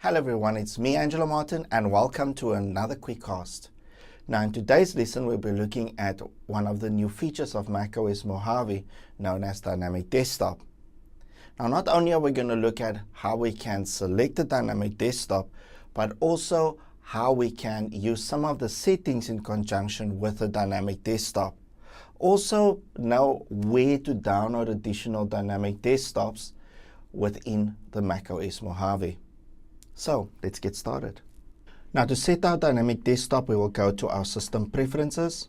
Hello everyone, it's me Angelo Martin and welcome to another Quickcast. Now in today's lesson we'll be looking at one of the new features of macOS Mojave known as Dynamic Desktop. Now not only are we going to look at how we can select the Dynamic Desktop, but also how we can use some of the settings in conjunction with the Dynamic Desktop. Also know where to download additional Dynamic Desktops within the macOS Mojave. So let's get started. Now to set our Dynamic Desktop, we will go to our System Preferences.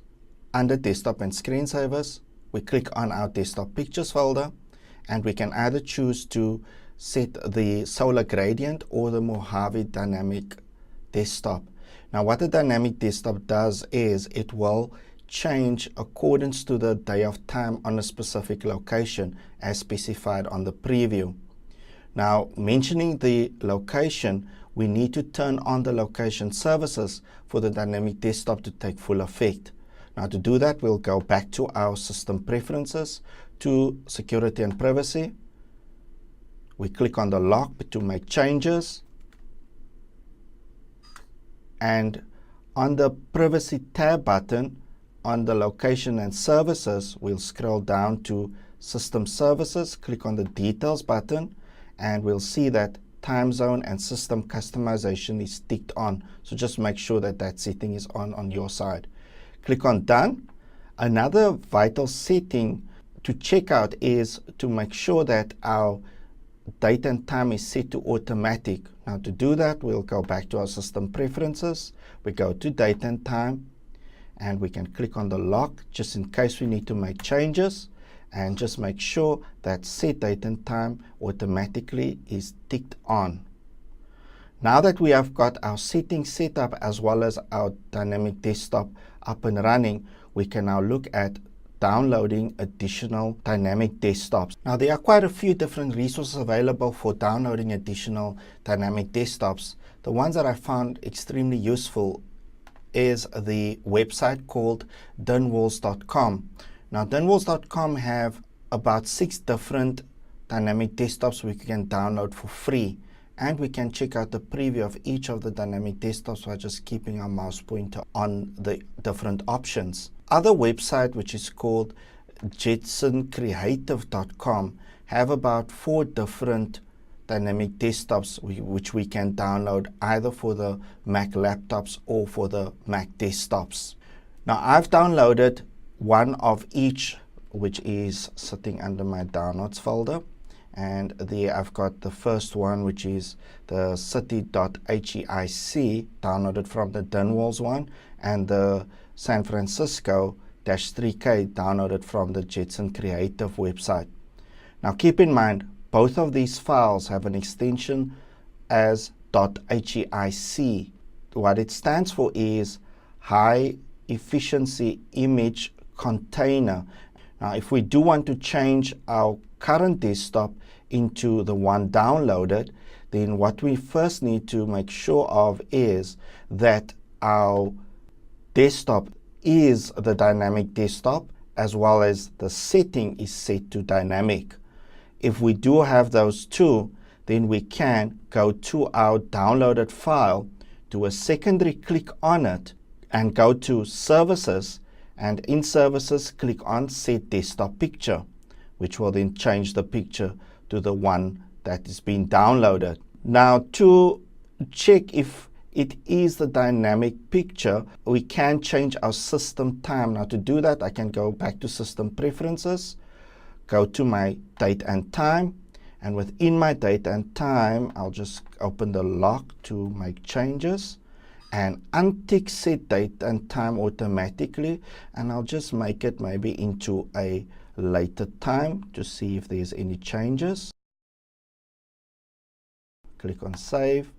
Under Desktop and Screensavers, we click on our Desktop Pictures folder, and we can either choose to set the Solar Gradient or the Mojave Dynamic Desktop. Now what the Dynamic Desktop does is it will change according to the day of time on a specific location as specified on the preview. Now, mentioning the location, we need to turn on the location services for the Dynamic Desktop to take full effect. Now, to do that, we'll go back to our System Preferences, to Security and Privacy. We click on the lock to make changes. And on the Privacy tab button, on the Location and Services, we'll scroll down to System Services, click on the Details button, and we'll see that time zone and system customization is ticked on. So just make sure that that setting is on your side. Click on Done. Another vital setting to check out is to make sure that our date and time is set to automatic. Now to do that, we'll go back to our System Preferences. We go to Date and Time, and we can click on the lock just in case we need to make changes. And just make sure that Set Date and Time automatically is ticked on. Now that we have got our settings set up as well as our Dynamic Desktop up and running, we can now look at downloading additional Dynamic Desktops. Now there are quite a few different resources available for downloading additional Dynamic Desktops. The ones that I found extremely useful is the website called dinwalls.com. Now, dinwalls.com have about 6 different Dynamic Desktops we can download for free, and we can check out the preview of each of the Dynamic Desktops by just keeping our mouse pointer on the different options. Other website, which is called jetsoncreative.com, have about 4 different Dynamic Desktops which we can download either for the Mac laptops or for the Mac desktops. Now, I've downloaded one of each, which is sitting under my downloads folder, and there I've got the first one, which is the city.heic downloaded from the Dinwalls one, and the San Francisco-3K downloaded from the Jetson Creative website. Now keep in mind, both of these files have an extension as .heic. What it stands for is High Efficiency Image Container. Now if we do want to change our current desktop into the one downloaded, then what we first need to make sure of is that our desktop is the Dynamic Desktop as well as the setting is set to dynamic. If we do have those two, then we can go to our downloaded file, do a secondary click on it, and go to Services, and in Services click on Set Desktop Picture, which will then change the picture to the one that is being downloaded. Now to check if it is the dynamic picture, we can change our system time. Now to do that, I can go back to System Preferences, go to my Date and Time, and within my Date and Time, I'll just open the lock to make changes and untick Set Date and Time automatically, and I'll just make it maybe into a later time to see if there's any changes. Click on Save.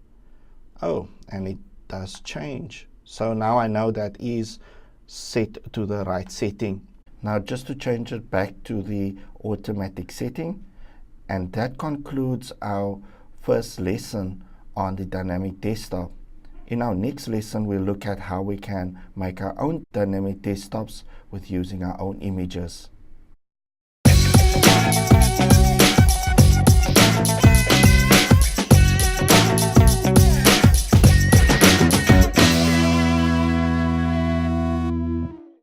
Oh, and it does change. So now I know that is set to the right setting. Now just to change it back to the automatic setting, and that concludes our first lesson on the Dynamic Desktop. In our next lesson, we'll look at how we can make our own Dynamic Desktops with using our own images.